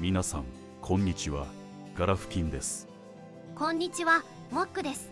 皆さんこんにちは、ガラフキンです。こんにちは、モックです。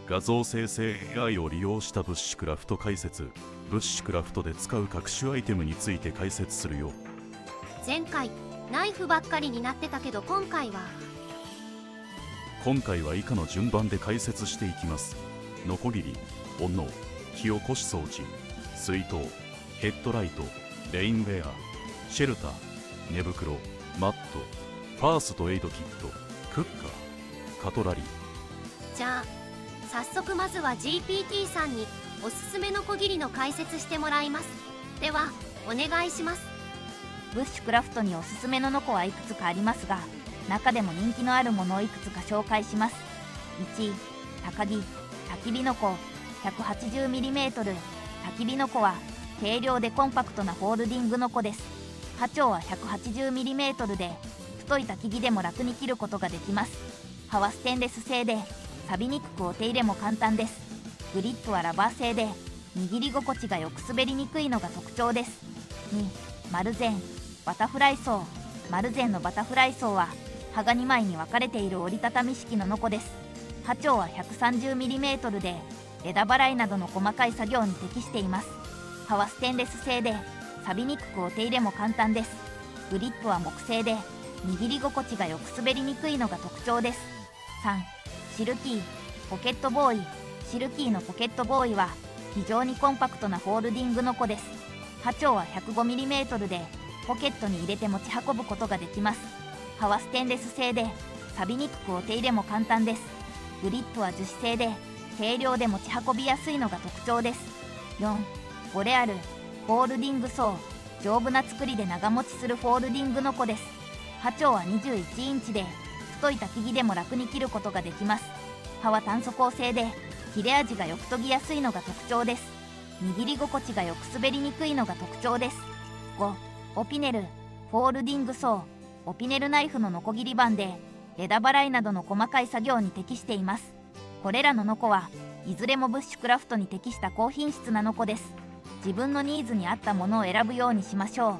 画像生成 AI を利用したブッシュクラフト解説。ブッシュクラフトで使う各種アイテムについて解説するよ。前回ナイフばっかりになってたけど今回は以下の順番で解説していきます。ノコギリ、斧、火起こし装置、水筒、ヘッドライト、レインウェア、シェルター、寝袋、マット、ファーストエイドキット、クッカー、カトラリー。じゃあ早速まずは GPT さんにおすすめの小切りの解説してもらいます。ではお願いします。ブッシュクラフトにおすすめのノコはいくつかありますが、中でも人気のあるものをいくつか紹介します。1、高木、焚き火ノコ 180mm。 焚き火ノコは軽量でコンパクトなホールディングノコです。刃長は 180mm で、太い焚き木でも楽に切ることができます。刃はステンレス製で錆びにくくお手入れも簡単です。グリップはラバー製で握り心地がよく滑りにくいのが特徴です。2、丸善、バタフライソー。丸善のバタフライソーは刃が2枚に分かれている折りたたみ式のノコです。刃長は 130mm で枝払いなどの細かい作業に適しています。刃はステンレス製で錆びにくくお手入れも簡単です。グリップは木製で握り心地がよく滑りにくいのが特徴です。3、シルキー、ポケットボーイ。シルキーのポケットボーイは非常にコンパクトなホールディングノコです。刃長は 105mm でポケットに入れて持ち運ぶことができます。刃はステンレス製で錆びにくくお手入れも簡単です。グリップは樹脂製で軽量で持ち運びやすいのが特徴です。4、ボレアル、ホールディングソー。丈夫な作りで長持ちするホールディングノコです。刃長は21インチで太い焚き木でも楽に切ることができます。刃は炭素鋼製で切れ味がよく研ぎやすいのが特徴です。握り心地がよく滑りにくいのが特徴です。5、オピネル、フォールディングソー。オピネルナイフのノコ切り板で枝払いなどの細かい作業に適しています。これらのノコはいずれもブッシュクラフトに適した高品質なノコです。自分のニーズに合ったものを選ぶようにしましょ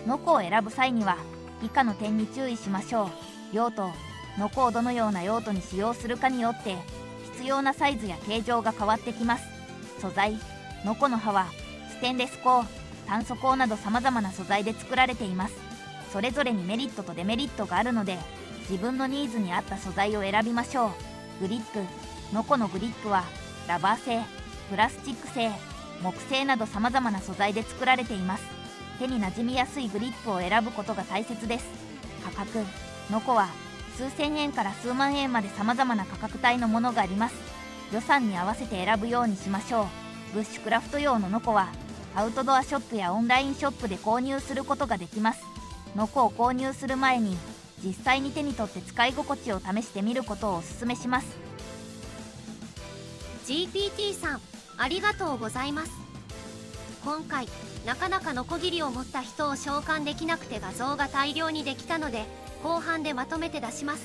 う。ノコを選ぶ際には以下の点に注意しましょう。用途、ノコをどのような用途に使用するかによって必要なサイズや形状が変わってきます。素材、ノコの刃はステンレス鋼、炭素鋼など様々な素材で作られています。それぞれにメリットとデメリットがあるので、自分のニーズに合った素材を選びましょう。グリップ、ノコのグリップはラバー製、プラスチック製、木製など様々な素材で作られています。手に馴染みやすいグリップを選ぶことが大切です。価格、ノコは数千円から数万円まで様々な価格帯のものがあります。予算に合わせて選ぶようにしましょう。ブッシュクラフト用のノコはアウトドアショップやオンラインショップで購入することができます。ノコを購入する前に実際に手に取って使い心地を試してみることをお勧めします。 GPT さんありがとうございます。今回なかなかノコギリを持った人を召喚できなくて画像が大量にできたので後半でまとめて出します。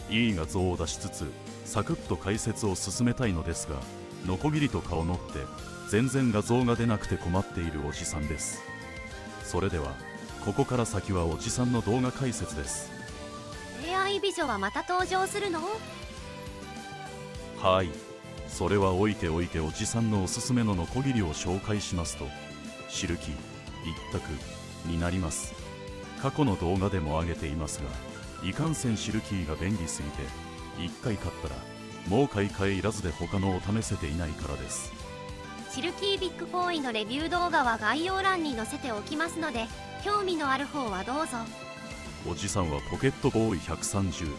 いい画像を出しつつサクッと解説を進めたいのですが、ノコギリと顔のって全然画像が出なくて困っているおじさんです。それではここから先はおじさんの動画解説です。 AI 美女はまた登場するの？はい、それは置いておいておじさんのおすすめのノコギリを紹介しますと、シルキー一択になります。過去の動画でも上げていますが、いかんせんシルキーが便利すぎて1回買ったらもう買い替えいらずで他のを試せていないからです。シルキービッグボーイのレビュー動画は概要欄に載せておきますので興味のある方はどうぞ。おじさんはポケットボーイ130、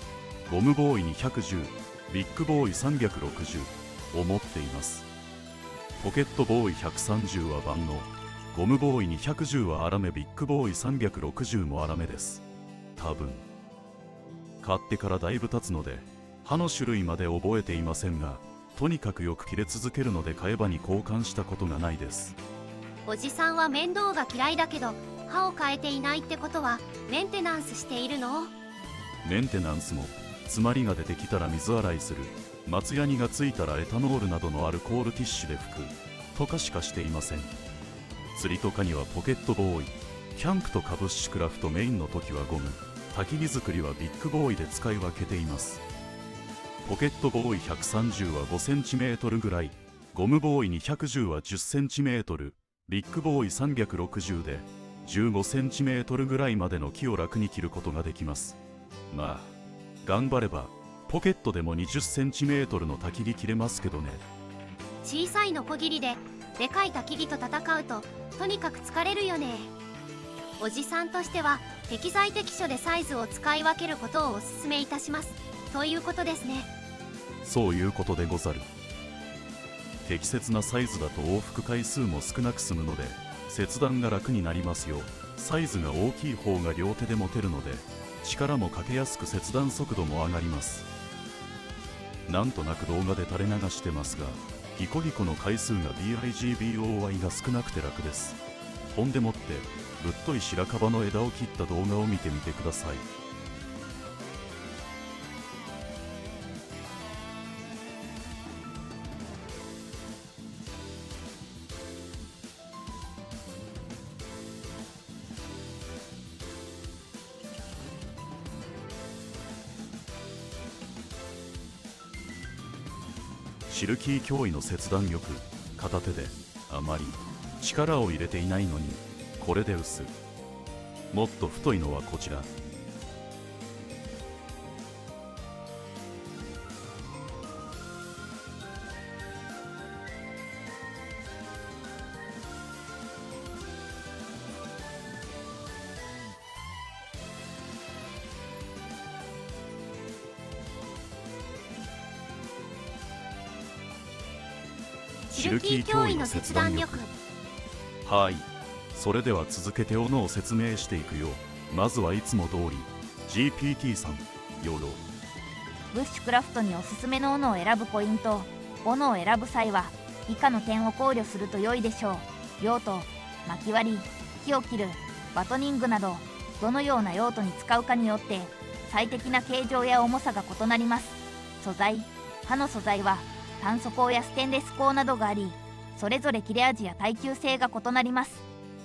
ゴムボーイ210、ビッグボーイ360を持っています。ポケットボーイ130は万能、ゴムボーイ210は粗め、ビッグボーイ360も粗めです。多分買ってからだいぶ経つので刃の種類まで覚えていませんが、とにかくよく切れ続けるので買えばに交換したことがないです。おじさんは面倒が嫌いだけど刃を変えていないってことはメンテナンスしているの？メンテナンスも詰まりが出てきたら水洗いする、松ヤニがついたらエタノールなどのアルコールティッシュで拭くとかしかしていません。釣りとかにはポケットボーイキャンプとかブッシュクラフトメインの時はゴム、焚き火作りはビッグボーイで使い分けています。ポケットボーイ130は 5cm ぐらい、ゴムボーイ210は 10cm、ビッグボーイ360で 15cm ぐらいまでの木を楽に切ることができます。まあ頑張ればポケットでも 20cm の焚き火切れますけどね。小さいノコギリででかい焚き火と戦うととにかく疲れるよね。おじさんとしては適材適所でサイズを使い分けることをおすすめいたしますということですね。そういうことでござる。適切なサイズだと往復回数も少なく済むので切断が楽になりますよ。サイズが大きい方が両手で持てるので力もかけやすく切断速度も上がります。なんとなく動画で垂れ流してますが、ギコギコの回数が BIGBOY が少なくて楽です。ほんでもってぶっとい白樺の枝を切った動画を見てみてください。シルキー脅威の切断力、片手であまり力を入れていないのにこれで薄。もっと太いのはこちら。シルキー脅威の切断力。はい、それでは続けて斧を説明していくよ。まずはいつも通り GPT さんよろ。ブッシュクラフトにおすすめの斧を選ぶポイント。斧を選ぶ際は以下の点を考慮すると良いでしょう。用途、薪割り、木を切る、バトニングなどどのような用途に使うかによって最適な形状や重さが異なります。素材、刃の素材は炭素鋼やステンレス鋼などがあり、それぞれ切れ味や耐久性が異なります。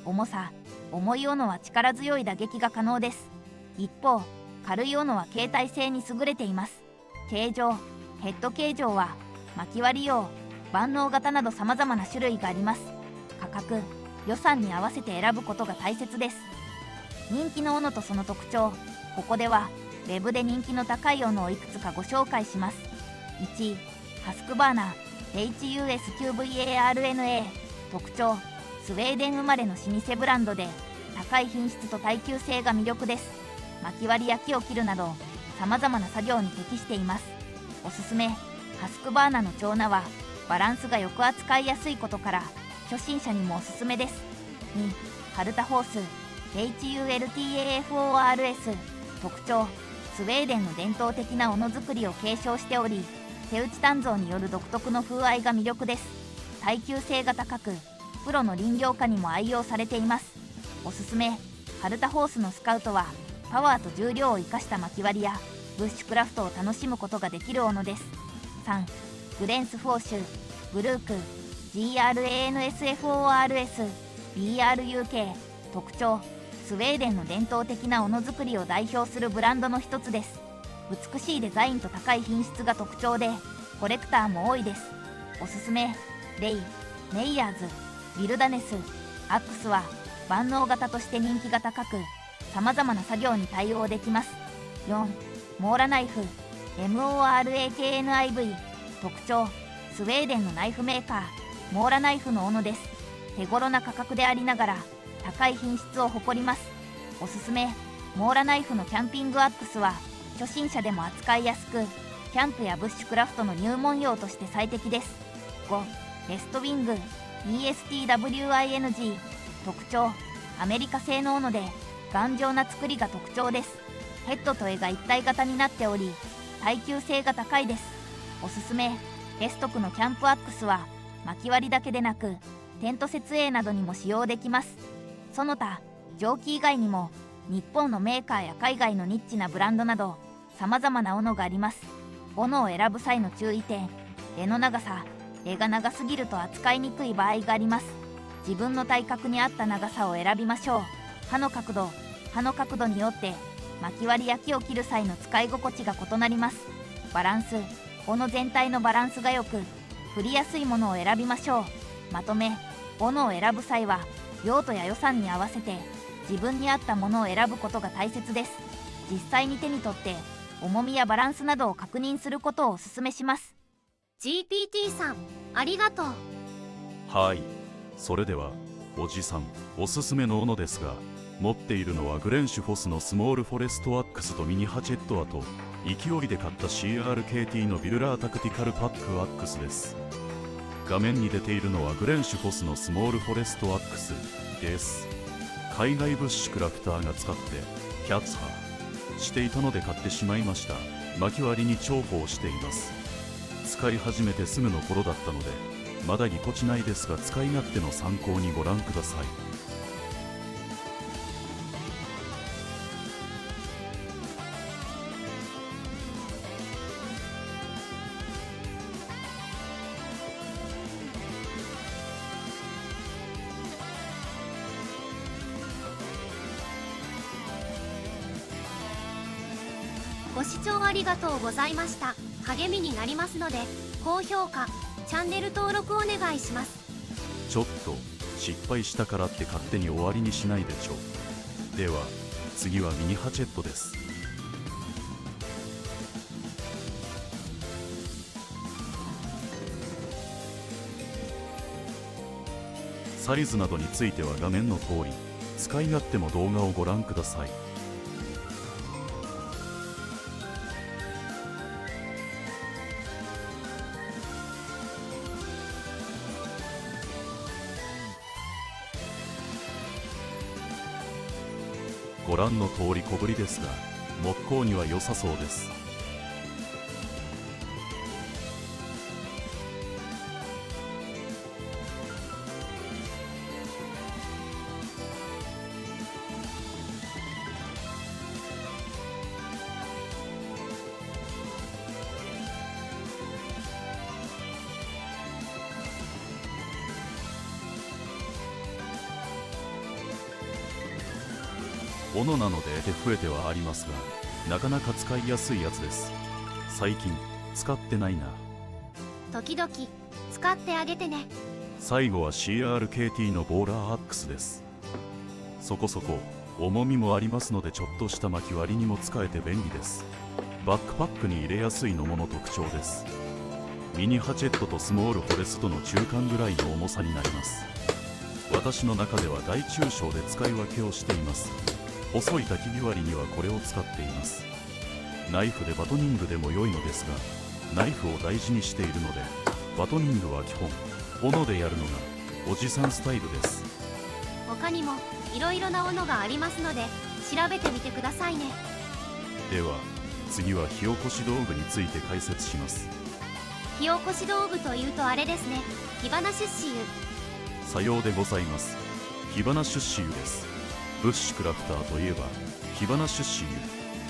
重さ、重い斧は力強い打撃が可能です。一方、軽い斧は携帯性に優れています。形状、ヘッド形状は薪割り用、万能型など様々な種類があります。価格、予算に合わせて選ぶことが大切です。人気の斧とその特徴。ここではウェブで人気の高い斧をいくつかご紹介します。1、ハスクバーナ HUSQVARNA。 特徴、スウェーデン生まれの老舗ブランドで高い品質と耐久性が魅力です。薪割りや木を切るなど様々な作業に適しています。おすすめ、ハスクバーナの長名はバランスがよく扱いやすいことから初心者にもおすすめです。2、ハルタホース HULTAFORS。 特徴、スウェーデンの伝統的な斧作りを継承しており、手打ち鍛造による独特の風合いが魅力です。耐久性が高く、プロの林業家にも愛用されています。おすすめ、ハルタホースのスカウトはパワーと重量を生かした薪割りやブッシュクラフトを楽しむことができる斧です。3、グレンスフォーシュブルーク GRANSFORS BRUK。 特徴、スウェーデンの伝統的な斧作りを代表するブランドの一つです。美しいデザインと高い品質が特徴でコレクターも多いです。おすすめ、レイ、メイヤーズ、ウィルダネス、アックスは万能型として人気が高く様々な作業に対応できます。4、モーラナイフ MORAKNIV。 特徴、スウェーデンのナイフメーカーモーラナイフの斧です。手頃な価格でありながら高い品質を誇ります。おすすめ、モーラナイフのキャンピングアックスは初心者でも扱いやすくキャンプやブッシュクラフトの入門用として最適です。5、レストウィング ESTWING。 特徴、アメリカ製の斧で頑丈な作りが特徴です。ヘッドと柄が一体型になっており耐久性が高いです。おすすめ、レストクのキャンプアックスは薪割りだけでなくテント設営などにも使用できます。その他蒸気以外にも日本のメーカーや海外のニッチなブランドなど様々な斧があります。斧を選ぶ際の注意点、柄の長さ、柄が長すぎると扱いにくい場合があります。自分の体格に合った長さを選びましょう。刃の角度によって薪割りや木を切る際の使い心地が異なります。バランス、斧の全体のバランスが良く振りやすいものを選びましょう。まとめ、斧を選ぶ際は用途や予算に合わせて自分に合ったものを選ぶことが大切です。実際に手に取って重みやバランスなどを確認することをお勧めします。 GPT さん、ありがとう。はい、それではおじさんおすすめの斧ですが、持っているのはグレンシュフォスのスモールフォレストアックスとミニハチェットアと勢いで買った CRKT のビルラータクティカルパックアックスです。画面に出ているのはグレンシュフォスのスモールフォレストアックスです。海外ブッシュクラフターが使ってキャッツハーしていたので買ってしまいました。薪割りに重宝しています。使い始めてすぐの頃だったのでまだぎこちないですが、使い勝手の参考にご覧ください。ご視聴ありがとうございました。励みになりますので高評価、チャンネル登録お願いします。ちょっと失敗したからって勝手に終わりにしないでちょ。では次はミニハチェットです。サイズなどについては画面の通り、使い勝手も動画をご覧ください。ご覧の通り小ぶりですが木工には良さそうです。斧なので手増えてはありますが、なかなか使いやすいやつです。最近使ってないな。時々使ってあげてね。最後は CRKT のボーラーアックスです。そこそこ重みもありますので、ちょっとした薪割りにも使えて便利です。バックパックに入れやすいのもの特徴です。ミニハチェットとスモールフォレストの中間ぐらいの重さになります。私の中では大中小で使い分けをしています。細い焚き火割りにはこれを使っています。ナイフでバトニングでも良いのですが、ナイフを大事にしているのでバトニングは基本斧でやるのがおじさんスタイルです。他にもいろいろな斧がありますので調べてみてくださいね。では次は火起こし道具について解説します。火起こし道具というとあれですね、火花出資油。さようでございます。火花出資油です。ブッシュクラフターといえば火花出資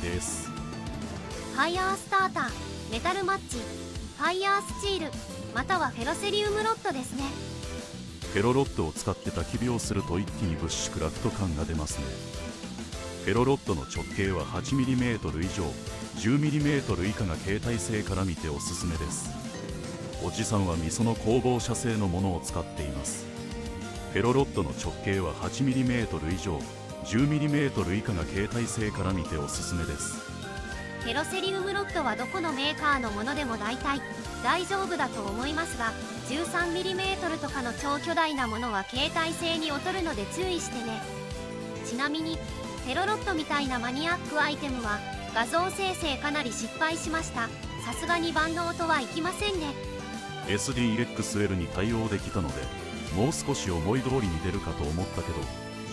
油です。ファイヤースターター、メタルマッチ、ファイヤースチール、またはフェロセリウムロッドですね。フェロロッドを使って焚き火をすると一気にブッシュクラフト感が出ますね。フェロロッドの直径は 8mm 以上、10mm 以下が携帯性から見ておすすめです。おじさんはミソの工房社製のものを使っています。フェロロッドの直径は 8mm 以上、10mm 以下が携帯性から見ておすすめです。フェロセリウムロッドはどこのメーカーのものでも大体大丈夫だと思いますが、 13mm とかの超巨大なものは携帯性に劣るので注意してね。ちなみにフェロロッドみたいなマニアックアイテムは画像生成かなり失敗しました。さすがに万能とはいきませんね。 SDXL に対応できたのでもう少し思い通りに出るかと思ったけど、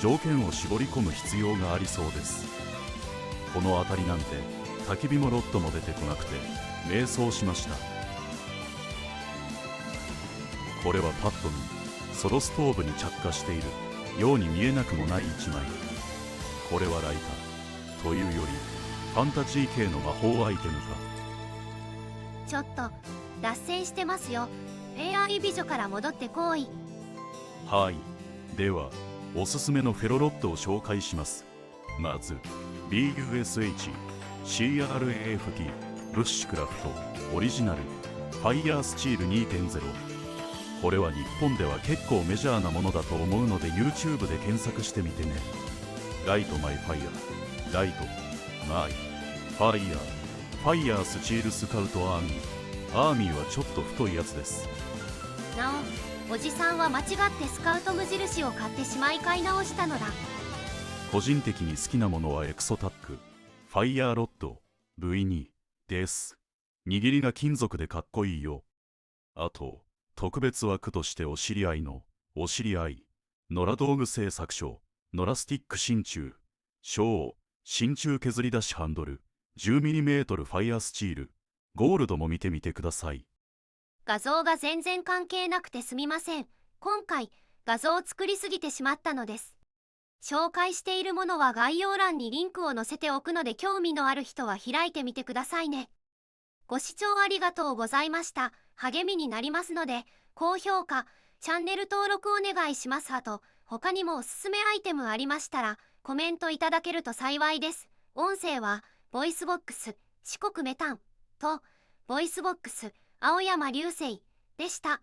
条件を絞り込む必要がありそうです。この辺りなんて焚き火もロッドも出てこなくて迷走しました。これはパッと見ソロストーブに着火しているように見えなくもない一枚。これはライターというよりファンタジー系の魔法アイテムか。ちょっと脱線してますよ。 AI 美女から戻ってこい。はい、ではおすすめのフェロロットを紹介します。まず BUSH CRAFT ブッシュクラフトオリジナルファイヤースチール 2.0。 これは日本では結構メジャーなものだと思うので YouTube で検索してみてね。ライトマイファイヤー、ライトマイファイヤー、ファイヤースチールスカウトアーミー。アーミーはちょっと太いやつです。なお、おじさんは間違ってスカウト無印を買ってしまい買い直したのだ。個人的に好きなものはエクソタックファイヤーロッド V2 です。握りが金属でかっこいいよ。あと特別枠としてお知り合いの野良道具製作所ノラスティック真鍮小真鍮削り出しハンドル 10mm ファイヤースチールゴールドも見てみてください。画像が全然関係なくてすみません。今回画像を作りすぎてしまったのです。紹介しているものは概要欄にリンクを載せておくので興味のある人は開いてみてくださいね。ご視聴ありがとうございました。励みになりますので高評価、チャンネル登録お願いします。あと他にもおすすめアイテムありましたらコメントいただけると幸いです。音声はボイスボックス四国メタンとボイスボックス青山流星でした。